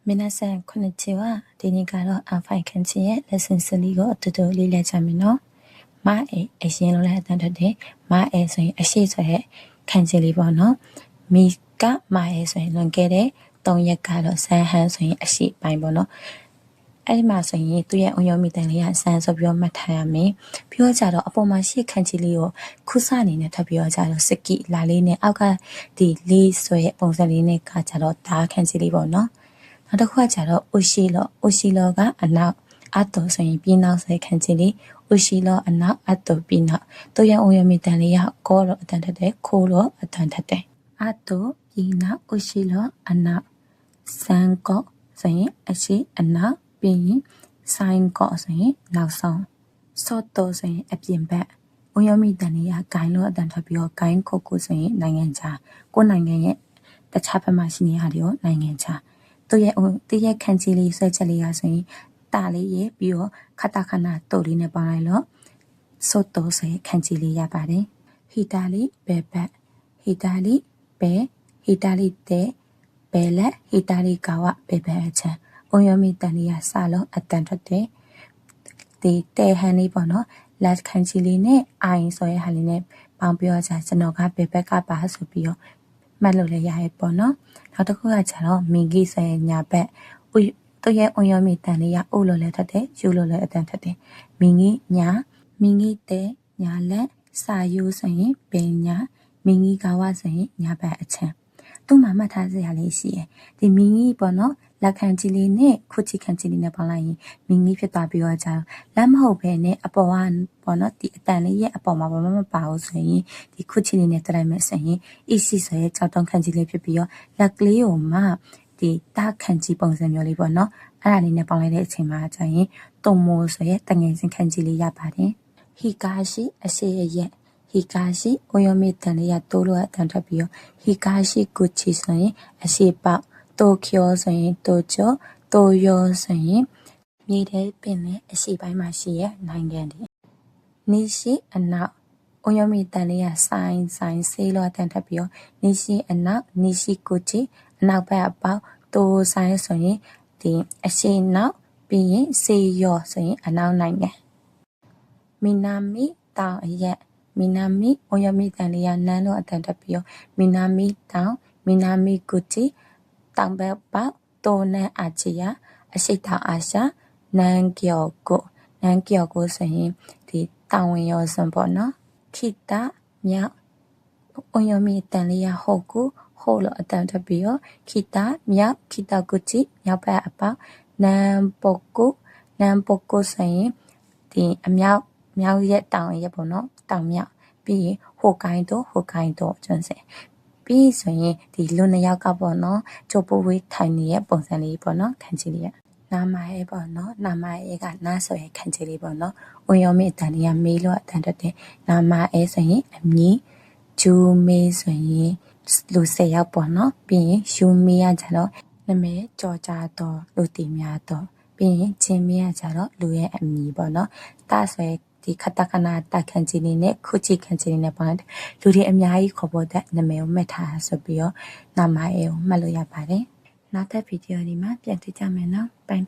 皆さんこんにちは。ဒီနေ့ကတော့ A5 ခန်းချင်ရဲ့ lesson 3ကိုအတူတူလေ့လာကြမယ်နော်။မအေအရင်လိုလည်းအတန်းထွက်တယ်။မအေဆိုရင်အရှိဆိုတဲ့ခန်းချင်လေးပေါ့နော်။မီကမအေဆိုရင်လွန်ခဲ့တဲ့3ရက်ကတော့ဆန်းဟန်းဆိုရင်အရှိပိုင်းပေါ့နော်။အဲ့ဒီမှာဆိုရင်သူ့ရဲ့အုံရုံမိတန်လေးကဆန်းဆိုပြီးတော့မှတ်ထားရမယ်။ပြီးတော့ကြတော့အပေါ်မှာရှေ့ခန်းချင်လေးကိုခုစအနေနဲ့ထပ်ပြီးတော့ကြတော့စကီလာလေးနဲ့အောက်ကဒီလေးဆိုရဲ့ပုံစံလေးနဲ့ကကြတော့ဒါခန်းချင်လေးပေါ့နော်။နောက်တစ်ခုကကြတော့အိုရှိလောကအနောက်အတုဆိုရင်ပြီးနောက်ဆိုခန်းချင်လေးအိုရှိလောအနောက်အတုပြီးနောက်သူရဲ့အုံရမီတန်လေးကကောတော့အတန်ထက်တယ်ခိုးတော့အတန်ထက်တယ်အတုပြီးနောက်အိုရှိလောအနောက်စန်ကောဆိုရင်အရှိအနောက်ပြီးရင်ဆိုင်ကောဆိုရင်နောက်ဆုံးဆော့တော့ဆိုရင်အပြင်ဘက်အုံရမီတန်လေးကဂိုင်းလို့အတန်ထက်ပြီးတော့ဂိုင်းခုတ်ခုဆိုရင်နိုင်ငံခြားကိုနိုင်ငံရဲ့တခြားဘက်မှာရှိနေတာတွေကိုနိုင်ငံခြားသူရဲ့ခန်းချီလေးဆွဲချက်လေးရဆိုရင်တာလေးရဲ့ပြီးတော့ခတခနာတုတ်လေးနဲ့ပေါင်းလိုက်လို့စောတော့ဆိုရင်ခန်းချီလေးရပါတယ်ဟီတာလီဘဲဘက်ဟီတာလီဘဲဟီတာလီတဲဘဲလက်ဟီတာလီကာဝဘဲဘဲအချမ်းအုံရမီတန်လေးရစလုံးအတန်ထွက်တယ်ဒီတဲဟန်လေးပေါ့နော်လက်ခန်းချီလေးနဲ့အိုင်ဆိုရဲ့ဟာလေးနဲ့ပေါင်းပြောကြကျွန်တော်ကဘဲဘက်ကပါဆိုပြီးတော့မှတ်လို့လည်းရရဲ့ပေါ့နော်နောက်တစ်ခုကကျတော့မင်ကြီးဆိုရင်ညာဘက်သူရဲ့အုံရမီတန်လေးရအိုလို့လည်းထက်တယ်ယူလို့လည်းအတန်ထက်တယ်မင်ကြီးညာမင်ကြီးတဲညာလက်စာယူဆိုရင်ပင်ညာမင်ကြီးကဝဆိုရင်ညာဘက်အချမ်းသူ့မှာမှတ်ထားစရာလေးရှိရယ်ဒီမင်ကြီးပေါ့နော်လက်ခံချီလေးနဲ့ခုချီခံချီလေးနဲ့ပေါင်းလိုက်ရင်မင်ကြီးဖြစ်သွားပြီးတော့ကျတော့လက်မဟုတ်ဘဲနဲ့အပေါ်ကပေါ့နော်ဒီအတန်လေးရဲ့အပေါ်မှာဘာမှမပါဘူးဆိုရင်ဒီခုချီလေးနဲ့တွလိုက်မယ်ဆိုရင် easy ဆိုရဲကြောက်တုံးခံချီလေးဖြစ်ပြီးတော့လက်ကလေးကိုမှဒီတာခံချီပုံစံမျိုးလေးပေါ့နော်အဲ့ဒါလေးနဲ့ပေါင်းလိုက်တဲ့အချိန်မှာကျရင်တုံမိုးဆိုရဲတငယ်ချင်းခံချီလေးရပါတယ်ဟီကာရှိအရှိရဲ့ဟီကာရှိအိုယိုမီတန်လေးရတိုးလို့အတန်ထပ်ပြီးတော့ဟီကာရှိဂူချီဆိုရင်အရှိပေါက်တိုကျိုဆိုရင်တိုကျိုတိုယိုဆိုရင်မြေထဲပင်နဲ့အရှိပိုင်းမှာရှိရဲ့နိုင်ငံတွေနီရှိအနောက်အုံရမီတန်လေးရဆိုင်ဆေးလို့အတန်ထပ်ပြီးတော့နီရှိအနောက်နီရှိကိုချီအနောက်ဘက်အပေါက်တိုဆိုင်ဆိုရင်ဒီအရှိနောက်ပြီးရင်စေရောဆိုရင်အနောက်နိုင်ငံမီနာမီတောင်အရက်မီနာမီအုံရမီတန်လေးရနန်းလို့အတန်ထပ်ပြီးတော့မီနာမီတောင်မီနာမီကိုချီတောင်ဘက်ပေါက်တိုနန်းအာချီယာအရှိတောင်အာရှနန်းကျော်ကိုဆိုရင်ဒီတောင်ဝင်ရောစံပေါ့နော်ခိတာမြောက်အုံရမီတန်လေးရဟုတ်ကူဟိုလို့အတန်ထပ်ပြီးတော့ခိတာမြောက်ခိတာကုချီမြောက်ဘက်အပေါက်နန်းပုတ်ကိုဆိုရင်ဒီအမြောက်ရဲ့တောင်ရဲ့ပေါ့နော်တောင်မြောက်ပြီးရင်ဟိုကိုင်းတော့ကျွန်းစင်ပြီးဆိုရင်ဒီလူနှစ်ယောက်ကပေါ့နော်ချိုပိုဝေးထိုင်နေတဲ့ပုံစံလေးပေါ့နော်ခန်းချီလေးရနာမရဲ့ပေါ့နော်နာမရဲ့ကနားဆိုရင်ခန်းချီလေးပေါ့နော်အုံရောမေတန်လေးကမေးလို့အတန်တက်တယ်နာမရဲ့ဆိုရင်အမည်ဂျူမေးဆိုရင်လူ10ယောက်ပေါ့နော်ပြီးရင်ယူမေးရကြတော့နာမည်ကြော်ကြတော့လူတည်များတော့ပြီးရင်ချင်းမေးရကြတော့လူရဲ့အမည်ပေါ့နော်တာဆိုရင်ဒီခတခနာတက်ခန်းချီလေးနဲ့ခုချီခန်းချီလေးနဲ့ပေါ့လူတွေအများကြီးခေါ်ဖို့တဲ့နာမည်ကိုမှတ်ထားဆိုပြီးတော့နာမရဲ့ကိုမှတ်လို့ရပါတယ်နောက်ထပ်ဗီဒီယိုဒီမှာပြန်တွေ့ကြမယ်နော်ဘိုင်